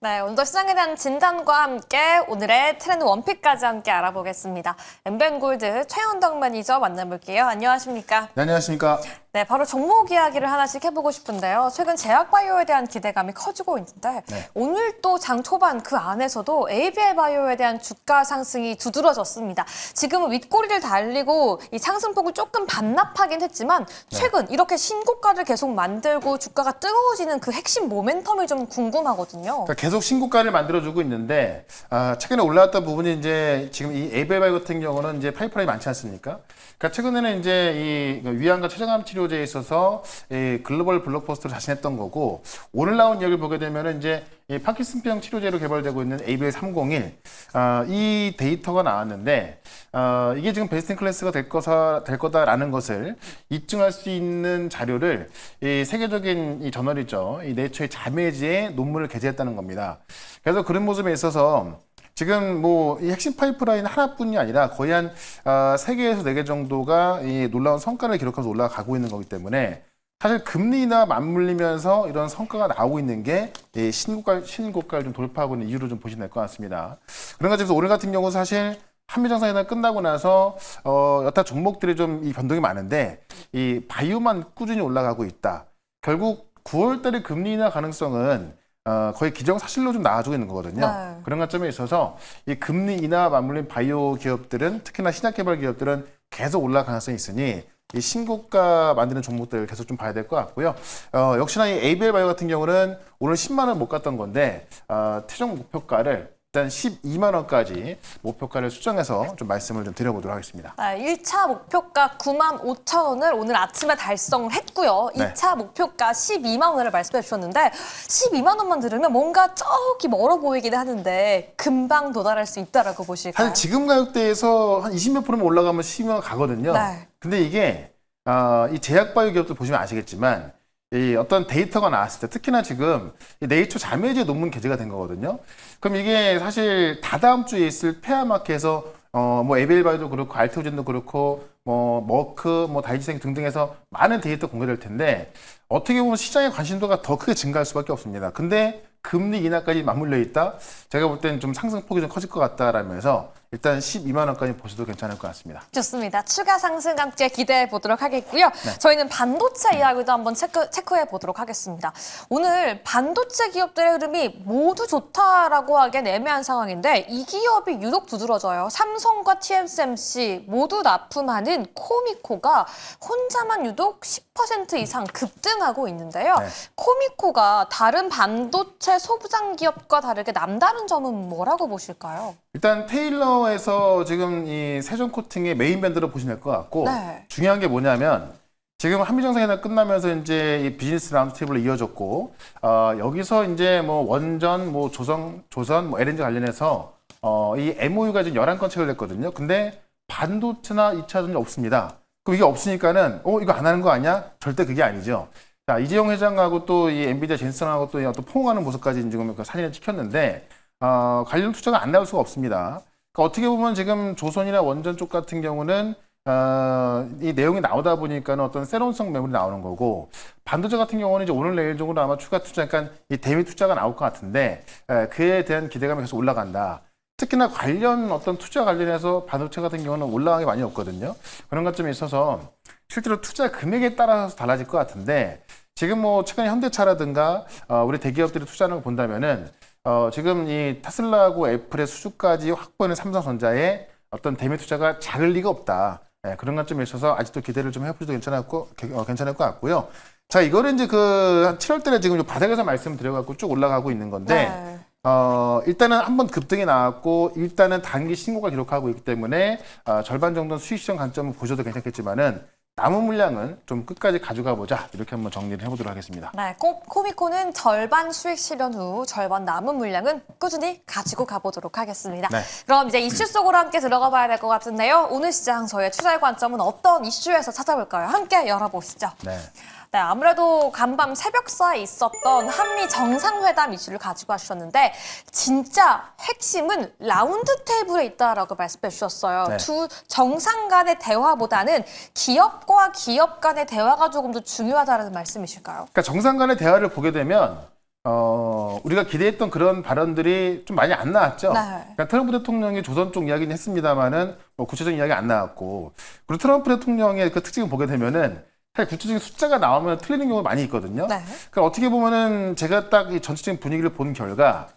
네, 오늘도 시장에 대한 진단과 함께 오늘의 트렌드 원픽까지 함께 알아보겠습니다. 엠벤골드 최현덕 매니저 만나볼게요. 안녕하십니까? 네, 안녕하십니까? 네, 바로 종목 이야기를 하나씩 해보고 싶은데요. 최근 제약바이오에 대한 기대감이 커지고 있는데 오늘 또 장 초반 그 안에서도 ABL 바이오에 대한 주가 상승이 두드러졌습니다. 지금은 윗꼬리를 달리고 이 상승폭을 조금 반납하긴 했지만 최근 이렇게 신고가를 계속 만들고 주가가 뜨거워지는 그 핵심 모멘텀이 좀 궁금하거든요. 그러니까 계속 신고가를 만들어주고 있는데 최근에 올라왔던 부분이 이제 지금 이 ABL 바이오 같은 경우는 이제 파이프라인이 많지 않습니까? 그러니까 최근에는 이제 이 위암과 췌장암 치료제에 있어서 이 글로벌 블록버스터를 자신했던 거고 오늘 나온 이야기를 보게 되면은 이제 이 파킨슨병 치료제로 개발되고 있는 ABL 301 이 데이터가 나왔는데 이게 지금 베스트 인 클래스가 될 거다라는 것을 입증할 수 있는 자료를 이 세계적인 이 저널이죠. 이 네이처의 자매지에 논문을 게재했다는 겁니다. 그래서 그런 모습에 있어서 지금 뭐 이 핵심 파이프라인 하나뿐이 아니라 거의 한 3개에서 4개 정도가 이 놀라운 성과를 기록하면서 올라가고 있는 거기 때문에 사실 금리나 맞물리면서 이런 성과가 나오고 있는 게 신고가를 좀 돌파하고 있는 이유로 좀 보시면 될 것 같습니다. 그런 것에서 오늘 같은 경우 사실 한미정상회담 끝나고 나서 여타 종목들이 좀 이 변동이 많은데 이 바이오만 꾸준히 올라가고 있다. 결국 9월달의 금리 인하 가능성은 거의 기정사실로 좀 나와주고 있는 거거든요. 네. 그런 관점에 있어서 이 금리 인하 맞물린 바이오 기업들은 특히나 신약개발 기업들은 계속 올라갈 가능성이 있으니 이 신고가 만드는 종목들 계속 좀 봐야 될 것 같고요. 역시나 이 ABL 바이오 같은 경우는 오늘 10만 원 못 갔던 건데 최종 목표가를 일단 12만 원까지 목표가를 수정해서 좀 말씀을 좀 드려보도록 하겠습니다. 네, 1차 목표가 9만 5천 원을 오늘 아침에 달성을 했고요. 네. 2차 목표가 12만 원을 말씀해 주셨는데 12만 원만 들으면 뭔가 저기 멀어 보이긴 하는데 금방 도달할 수 있다라고 보실까요? 사실 지금 가격대에서 한 20몇 프로면 올라가면 12만 원 가거든요. 네. 근데 이게 이 제약바이오 기업들 보시면 아시겠지만 이 어떤 데이터가 나왔을 때 특히나 지금 이 네이처 자매지에 논문 게재가 된 거거든요. 그럼 이게 사실 다다음 주에 있을 페아마켓에서 뭐 에벨 바이오도 그렇고 알테오젠도 그렇고 뭐 머크 뭐 다이지생 등등해서 많은 데이터 공개될 텐데 어떻게 보면 시장의 관심도가 더 크게 증가할 수밖에 없습니다. 근데 금리 인하까지 맞물려 있다. 제가 볼 때는 좀 상승폭이 좀 커질 것 같다라면서 일단 12만 원까지 보셔도 괜찮을 것 같습니다. 좋습니다. 추가 상승 함께 기대해 보도록 하겠고요. 저희는 반도체 이야기도 한번 체크해 보도록 하겠습니다. 오늘 반도체 기업들의 흐름이 모두 좋다라고 하기엔 애매한 상황인데 이 기업이 유독 두드러져요. 삼성과 TSMC 모두 납품하는 코미코가 혼자만 유독 10% 이상 급등하고 있는데요. 코미코가 다른 반도체 소부장 기업과 다르게 남다른 점은 뭐라고 보실까요? 일단 테일러에서 지금 이 세정 코팅의 메인 밴드로 보시면 될 것 같고 중요한 게 뭐냐면 지금 한미정상회담 끝나면서 이제 이 비즈니스 라운드 테이블로 이어졌고 여기서 이제 뭐 원전, 뭐 조선 뭐 LNG 관련해서 이 MOU가 지금 11건 체결됐거든요. 근데 반도체나 2차 전지 없습니다. 그럼 이게 없으니까는 이거 안 하는 거 아니야? 절대 그게 아니죠. 자, 이재용 회장하고 또 이 엔비디아 젠슨하고 또 포옹하는 모습까지 지금 그 사진을 찍혔는데 관련 투자가 안 나올 수가 없습니다. 그러니까 어떻게 보면 지금 조선이나 원전 쪽 같은 경우는 이 내용이 나오다 보니까는 어떤 새로운성 매물이 나오는 거고 반도체 같은 경우는 이제 오늘 내일 정도 아마 추가 투자, 그러니까 이 대미 투자가 나올 것 같은데 그에 대한 기대감이 계속 올라간다. 특히나 관련 어떤 투자 관련해서 반도체 같은 경우는 올라가는 게 많이 없거든요. 그런 관점에 있어서 실제로 투자 금액에 따라서 달라질 것 같은데 지금 뭐 최근에 현대차라든가 우리 대기업들이 투자하는 걸 본다면은 지금 이 테슬라하고 애플의 수주까지 확보하는 삼성전자의 어떤 대매 투자가 작을 리가 없다. 그런 관점에 있어서 아직도 기대를 좀 해보셔도 괜찮을 것 같고요. 자, 이거는 이제 한 7월 달에 지금 바닥에서 말씀드려갖고 쭉 올라가고 있는 건데, 일단은 한번 급등이 나왔고, 일단은 단기 신고가 기록하고 있기 때문에, 절반 정도는 수익 시장 관점을 보셔도 괜찮겠지만은, 남은 물량은 좀 끝까지 가져가 보자. 이렇게 한번 정리를 해보도록 하겠습니다. 네, 코미코는 절반 수익 실현 후 절반 남은 물량은 꾸준히 가지고 가보도록 하겠습니다. 네. 그럼 이제 이슈 속으로 함께 들어가 봐야 될 것 같은데요. 오늘 시장 저의 투자의 관점은 어떤 이슈에서 찾아볼까요? 함께 열어보시죠. 네, 아무래도 간밤 새벽사에 있었던 한미 정상회담 이슈를 가지고 와주셨는데 진짜 핵심은 라운드 테이블에 있다라고 말씀해 주셨어요. 두 정상 간의 대화보다는 기업과 기업 간의 대화가 조금 더 중요하다는 말씀이실까요? 그러니까 정상 간의 대화를 보게 되면 우리가 기대했던 그런 발언들이 좀 많이 안 나왔죠. 네. 그러니까 트럼프 대통령이 조선 쪽 이야기는 했습니다만은 뭐 구체적인 이야기 안 나왔고, 그리고 트럼프 대통령의 그 특징을 보게 되면은 사실 구체적인 숫자가 나오면 틀리는 경우가 많이 있거든요. 네. 그러니까 어떻게 보면은 제가 딱 이 전체적인 분위기를 본 결과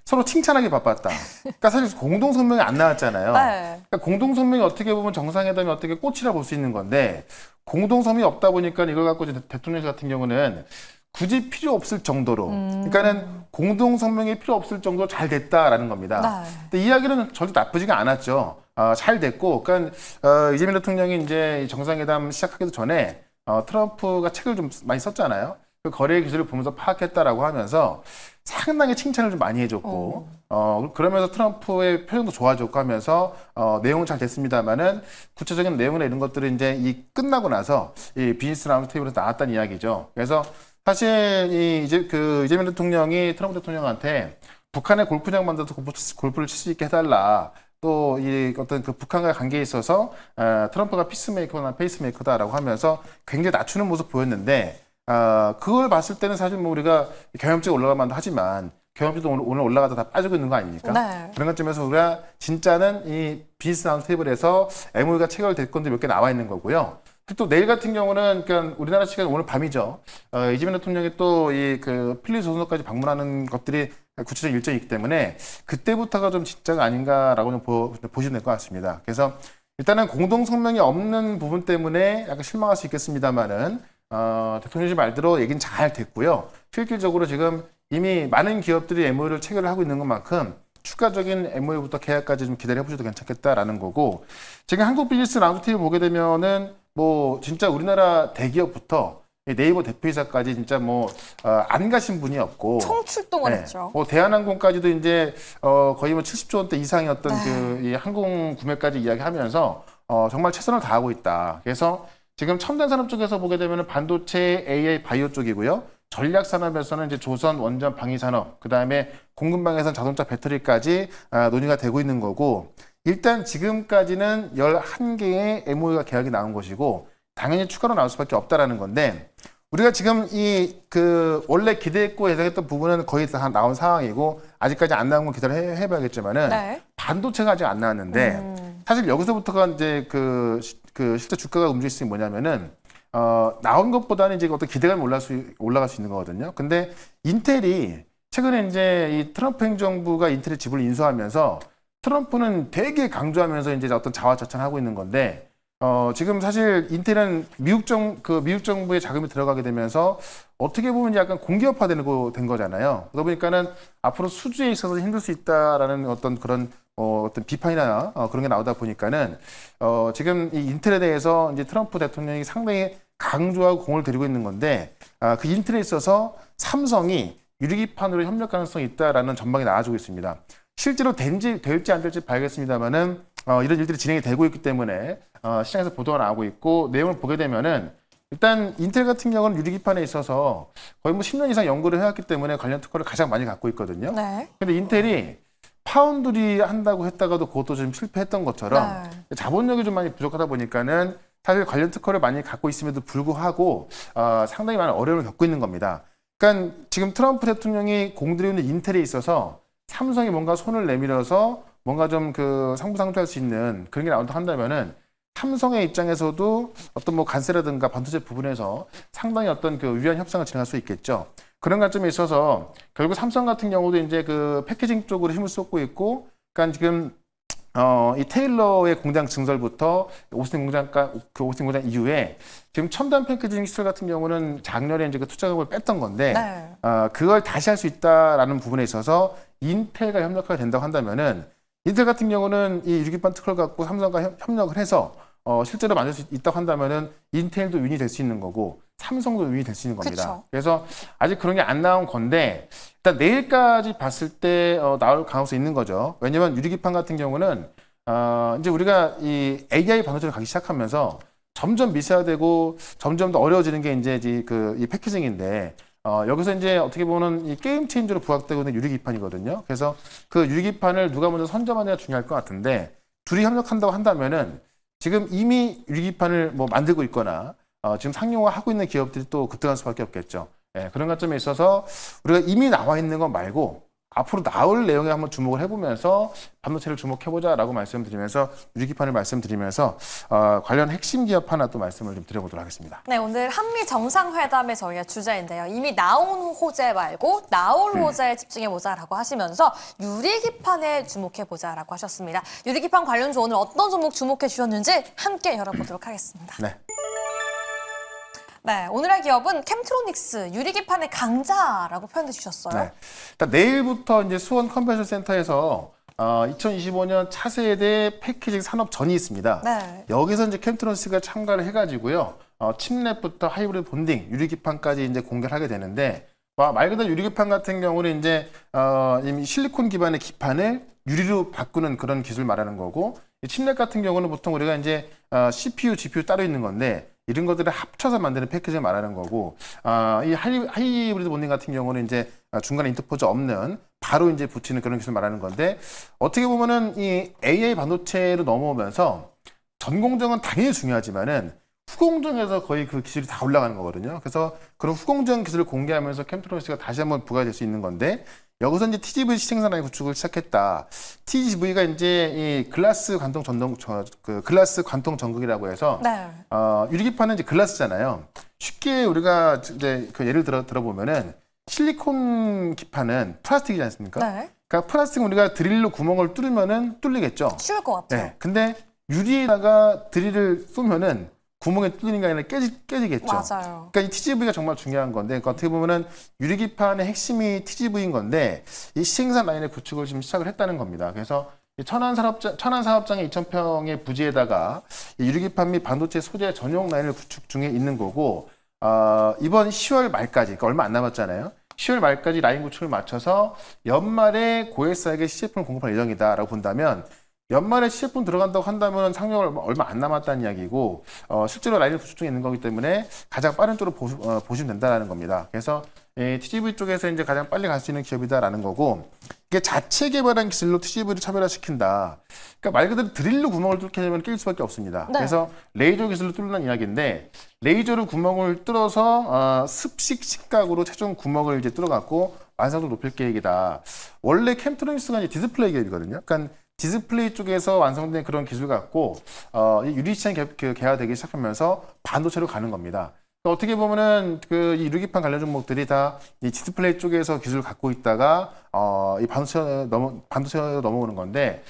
서로 칭찬하기 바빴다. 그러니까 사실 공동 성명이 안 나왔잖아요. 네. 그러니까 공동 성명이 어떻게 보면 정상회담이 어떻게 꽃이라 볼 수 있는 건데 공동 성명이 없다 보니까 이걸 갖고 이제 대통령 같은 경우는 굳이 필요 없을 정도로, 그러니까는 공동 성명이 필요 없을 정도로 잘 됐다라는 겁니다. 네. 근데 이야기는 절대 나쁘지가 않았죠. 잘 됐고, 그러니까 이재명 대통령이 이제 정상회담 시작하기도 전에 트럼프가 책을 좀 많이 썼잖아요. 그 거래 기술을 보면서 파악했다라고 하면서 상당히 칭찬을 좀 많이 해줬고, 그러면서 트럼프의 표정도 좋아졌고 하면서 내용은 잘 됐습니다만은 구체적인 내용이나 이런 것들은 이제 이 끝나고 나서 이 비즈니스 라운드 테이블에서 나왔다는 이야기죠. 그래서 사실 이재명 대통령이 트럼프 대통령한테 북한의 골프장 만들어서 골프를 칠 수 있게 해달라. 또 이 어떤 그 북한과의 관계에 있어서 트럼프가 피스메이커나 페이스메이커다라고 하면서 굉장히 낮추는 모습 보였는데 그걸 봤을 때는 사실 뭐 우리가 경험치가 올라갈 만도 하지만 경험치도 오늘 올라가다 다 빠지고 있는 거 아닙니까? 네. 그런 관점에서 우리가 진짜는 이 비즈니스 라운드 테이블에서 MOU가 체결될 건데 몇 개 나와 있는 거고요. 또 내일 같은 경우는 그러니까 우리나라 시간 오늘 밤이죠. 이재명 대통령이 또 이 그 필리핀 조선소까지 방문하는 것들이 구체적 일정이 있기 때문에 그때부터가 좀 진짜가 아닌가라고 좀 보시면 될 것 같습니다. 그래서 일단은 공동 성명이 없는 부분 때문에 약간 실망할 수 있겠습니다만은 대통령님 말대로 얘기는 잘 됐고요. 실질적으로 지금 이미 많은 기업들이 MOU를 체결을 하고 있는 것만큼 추가적인 MOU부터 계약까지 좀 기다려 보셔도 괜찮겠다라는 거고, 지금 한국 비즈니스 라운드테이블 보게 되면은 뭐 진짜 우리나라 대기업부터 네이버 대표이사까지 진짜 뭐 안 가신 분이 없고 총출동을 했죠. 뭐 대한항공까지도 이제 거의 뭐 70조 원대 이상이었던 네. 그 이 항공 구매까지 이야기하면서 정말 최선을 다하고 있다. 그래서 지금 첨단 산업 쪽에서 보게 되면은 반도체, AI, 바이오 쪽이고요. 전략 산업에서는 이제 조선, 원전, 방위 산업, 그 다음에 공급망에서는 자동차, 배터리까지 논의가 되고 있는 거고, 일단 지금까지는 11개의 MOU가 계약이 나온 것이고 당연히 추가로 나올 수밖에 없다라는 건데, 우리가 지금 원래 기대했고 예상했던 부분은 거의 다 나온 상황이고 아직까지 안 나온 건 기다려 해봐야겠지만은 네. 반도체가 아직 안 나왔는데 사실 여기서부터가 이제 그 실제 주가가 움직일 수 있는 뭐냐면은 나온 것보다는 이제 어떤 기대감이 올라갈 수 있는 거거든요. 근데 인텔이 최근에 이제 이 트럼프 행정부가 인텔의 지분을 인수하면서 트럼프는 되게 강조하면서 이제 어떤 자화자찬하고 있는 건데, 지금 사실 인텔은 미국 정부의 자금이 들어가게 되면서 어떻게 보면 약간 공기업화된 거잖아요. 그러다 보니까는 앞으로 수주에 있어서 힘들 수 있다라는 어떤 그런 어떤 비판이나 그런 게 나오다 보니까는 지금 이 인텔에 대해서 이제 트럼프 대통령이 상당히 강조하고 공을 들이고 있는 건데, 그 인텔에 있어서 삼성이 유리기판으로 협력 가능성이 있다라는 전망이 나와주고 있습니다. 실제로 될지 안 될지 봐야겠습니다만은 이런 일들이 진행이 되고 있기 때문에 시장에서 보도가 나오고 있고, 내용을 보게 되면은 일단 인텔 같은 경우는 유리기판에 있어서 거의 뭐 10년 이상 연구를 해왔기 때문에 관련 특허를 가장 많이 갖고 있거든요. 네. 근데 인텔이 파운드리 한다고 했다가도 그것도 좀 실패했던 것처럼 자본력이 좀 많이 부족하다 보니까는 사실 관련 특허를 많이 갖고 있음에도 불구하고 상당히 많은 어려움을 겪고 있는 겁니다. 그러니까 지금 트럼프 대통령이 공들이고 있는 인텔에 있어서 삼성이 뭔가 손을 내밀어서 뭔가 좀 그 상부상조할 수 있는 그런 게 나온다 한다면은 삼성의 입장에서도 어떤 뭐 관세라든가 반도체 부분에서 상당히 어떤 그 유리한 협상을 진행할 수 있겠죠. 그런 관점에 있어서 결국 삼성 같은 경우도 이제 그 패키징 쪽으로 힘을 쏟고 있고, 그러니까 지금 이 테일러의 공장 증설부터 오스틴 공장 이후에 지금 첨단 패키징 시설 같은 경우는 작년에 이제 그 투자금을 뺐던 건데, 그걸 다시 할 수 있다라는 부분에 있어서 인텔과 협력하게 된다고 한다면은, 인텔 같은 경우는 이 유리기판 특허를 갖고 삼성과 협력을 해서 실제로 만들 수 있다고 한다면은 인텔도 윈이 될 수 있는 거고 삼성도 윈이 될 수 있는 겁니다. 그쵸. 그래서 아직 그런 게 안 나온 건데 일단 내일까지 봤을 때 나올 가능성이 있는 거죠. 왜냐면 유리기판 같은 경우는 이제 우리가 이 AI 반도체를 가기 시작하면서 점점 미세화되고 점점 더 어려워지는 게 이제 이 패키징인데, 여기서 이제 어떻게 보면 이 게임 체인저로 부각되고 있는 유리기판이거든요. 그래서 그 유리기판을 누가 먼저 선점하느냐 중요할 것 같은데, 둘이 협력한다고 한다면은 지금 이미 유리기판을 뭐 만들고 있거나 지금 상용화하고 있는 기업들이 또 급등할 수밖에 없겠죠. 예, 그런 관점에 있어서 우리가 이미 나와 있는 것 말고 앞으로 나올 내용에 한번 주목을 해보면서 반도체를 주목해보자라고 말씀드리면서 유리기판을 말씀드리면서 관련 핵심 기업 하나 또 말씀을 좀 드려보도록 하겠습니다. 네, 오늘 한미 정상회담의 저희가 주제인데요. 이미 나온 호재 말고 나올 호재에 집중해보자라고 하시면서 유리기판에 주목해보자라고 하셨습니다. 유리기판 관련주 오늘 어떤 종목 주목해 주셨는지 함께 열어보도록 하겠습니다. 네. 네, 오늘의 기업은 캠트로닉스 유리기판의 강자라고 표현해 주셨어요. 네. 일단 내일부터 이제 수원 컨벤션 센터에서 2025년 차세대 패키징 산업전이 있습니다. 네. 여기서 이제 캠트로닉스가 참가를 해가지고요. 칩랩부터 하이브리드 본딩, 유리기판까지 이제 공개를 하게 되는데 말 그대로 유리기판 같은 경우는 이제 이미 실리콘 기반의 기판을 유리로 바꾸는 그런 기술 말하는 거고 이 칩랩 같은 경우는 보통 우리가 이제 CPU, GPU 따로 있는 건데 이런 것들을 합쳐서 만드는 패키지를 말하는 거고, 이 하이브리드 본딩 같은 경우는 이제 중간에 인터포즈 없는 바로 이제 붙이는 그런 기술을 말하는 건데, 어떻게 보면은 이 AI 반도체로 넘어오면서 전공정은 당연히 중요하지만은 후공정에서 거의 그 기술이 다 올라가는 거거든요. 그래서 그런 후공정 기술을 공개하면서 캠트로닉스가 다시 한번 부각될 수 있는 건데, 여기서 이제 TGV 시생 산업의 구축을 시작했다. TGV가 이제 이 글라스 관통 글라스 관통 전극이라고 해서 네. 유리기판은 이제 글라스잖아요. 쉽게 우리가 이제 그 예를 들어보면은 실리콘 기판은 플라스틱이지 않습니까? 네. 그러니까 플라스틱은 우리가 드릴로 구멍을 뚫으면은 뚫리겠죠. 쉬울 것 같아요. 네. 근데 유리에다가 드릴을 쏘면은 구멍에 뚫리는 게 아니라 깨지겠죠. 맞아요. 그러니까 이 TGV가 정말 중요한 건데, 그러니까 어떻게 보면은 유리기판의 핵심이 TGV인 건데, 이 시생산 라인의 구축을 지금 시작을 했다는 겁니다. 그래서 이 천안 사업장의 2,000평의 부지에다가 이 유리기판 및 반도체 소재 전용 라인을 구축 중에 있는 거고, 이번 10월 말까지, 그러니까 얼마 안 남았잖아요. 10월 말까지 라인 구축을 마쳐서 연말에 고객사에게 시제품을 공급할 예정이다라고 본다면, 연말에 시제품 들어간다고 한다면 상용 얼마 안 남았다는 이야기고, 실제로 라인을 구축 중에 있는 거기 때문에 가장 빠른 쪽으로 보시면 된다는 겁니다. 그래서 TGV 쪽에서 이제 가장 빨리 갈 수 있는 기업이다라는 거고, 이게 자체 개발한 기술로 TGV를 차별화시킨다. 그러니까 말 그대로 드릴로 구멍을 뚫게 되면 낄 수밖에 없습니다. 네. 그래서 레이저 기술로 뚫는 이야기인데, 레이저로 구멍을 뚫어서 습식 식각으로 최종 구멍을 이제 뚫어갖고 완성도 높일 계획이다. 원래 캠트로닉스가 이제 디스플레이 계획이거든요. 그러니까 디스플레이 쪽에서 완성된 그런 기술 갖고 유리시장이 개화되기 시작하면서 반도체로 가는 겁니다. 그러니까 어떻게 보면은 이 유리기판 관련 종목들이 다 이 디스플레이 쪽에서 기술을 갖고 있다가 이 반도체로 넘어오는 건데,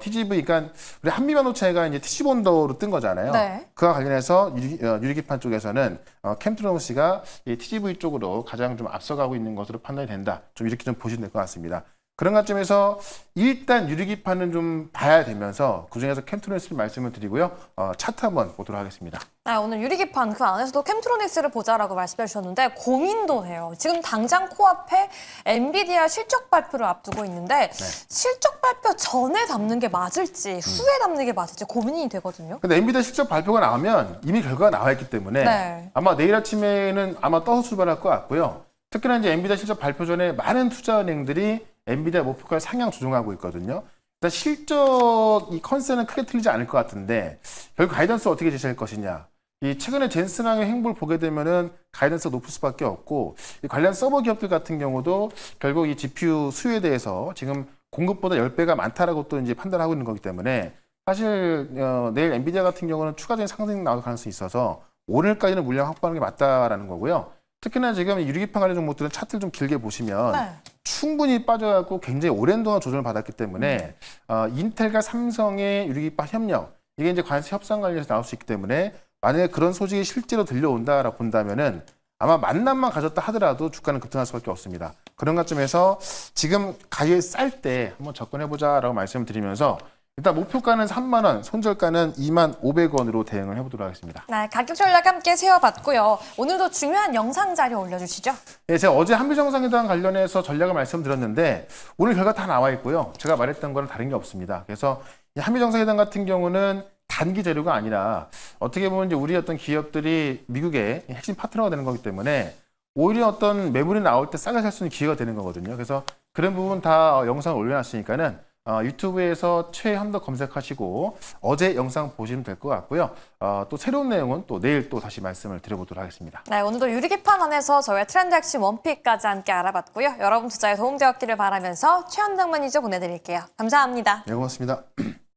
TGV, 그러니까 우리 한미 반도체가 이제 TG본더로 뜬 거잖아요. 네. 그와 관련해서 유리기판 쪽에서는 캠트로닉스가 이 TGV 쪽으로 가장 좀 앞서가고 있는 것으로 판단이 된다. 좀 이렇게 좀 보시면 될 것 같습니다. 그런 관점에서 일단 유리기판은 좀 봐야 되면서 그중에서 캠트로닉스를 말씀을 드리고요. 차트 한번 보도록 하겠습니다. 네, 오늘 유리기판 그 안에서도 캠트로닉스를 보자라고 말씀해 주셨는데 고민도 해요. 지금 당장 코앞에 엔비디아 실적 발표를 앞두고 있는데 실적 발표 전에 담는 게 맞을지 후에 담는 게 맞을지 고민이 되거든요. 근데 엔비디아 실적 발표가 나오면 이미 결과가 나와 있기 때문에 네. 아마 내일 아침에는 아마 떠서 출발할 것 같고요. 특히나 이제 엔비디아 실적 발표 전에 많은 투자은행들이 엔비디아 목표가를 상향 조정하고 있거든요. 일단 실적 이 컨센은 크게 틀리지 않을 것 같은데 결국 가이던스 어떻게 제시할 것이냐. 이 최근에 젠슨왕의 행보를 보게 되면은 가이던스가 높을 수밖에 없고, 이 관련 서버 기업들 같은 경우도 결국 이 GPU 수요에 대해서 지금 공급보다 10배가 많다라고 또 이제 판단하고 있는 거기 때문에 사실 내일 엔비디아 같은 경우는 추가적인 상승이 나올 가능성이 있어서 오늘까지는 물량 확보하는 게 맞다라는 거고요. 특히나 지금 유리기판 관련 종목들은 차트를 좀 길게 보시면 네. 충분히 빠져갖고 굉장히 오랜 동안 조정을 받았기 때문에 인텔과 삼성의 유리기판 협력, 이게 이제 관세 협상 관련해서 나올 수 있기 때문에 만약에 그런 소식이 실제로 들려온다라고 본다면은 아마 만남만 가졌다 하더라도 주가는 급등할 수밖에 없습니다. 그런 관점에서 지금 가격이 쌀 때 한번 접근해보자라고 말씀을 드리면서 일단 목표가는 3만 원, 손절가는 2만 500원으로 대응을 해보도록 하겠습니다. 네, 가격 전략 함께 세워봤고요. 오늘도 중요한 영상 자료 올려주시죠. 네, 제가 어제 한미정상회담 관련해서 전략을 말씀드렸는데 오늘 결과 다 나와 있고요. 제가 말했던 거는 다른 게 없습니다. 그래서 이 한미정상회담 같은 경우는 단기 재료가 아니라 어떻게 보면 이제 우리 어떤 기업들이 미국의 핵심 파트너가 되는 거기 때문에 오히려 어떤 매물이 나올 때 싸게 살 수 있는 기회가 되는 거거든요. 그래서 그런 부분 다 영상을 올려놨으니까는 유튜브에서 최현덕 검색하시고 어제 영상 보시면 될 것 같고요. 또 새로운 내용은 또 내일 또 다시 말씀을 드려보도록 하겠습니다. 네, 오늘도 유리기판 안에서 저희의 트렌드 핵심 원픽까지 함께 알아봤고요. 여러분 투자에 도움되었기를 바라면서 최현덕 매니저 보내드릴게요. 감사합니다. 네, 고맙습니다.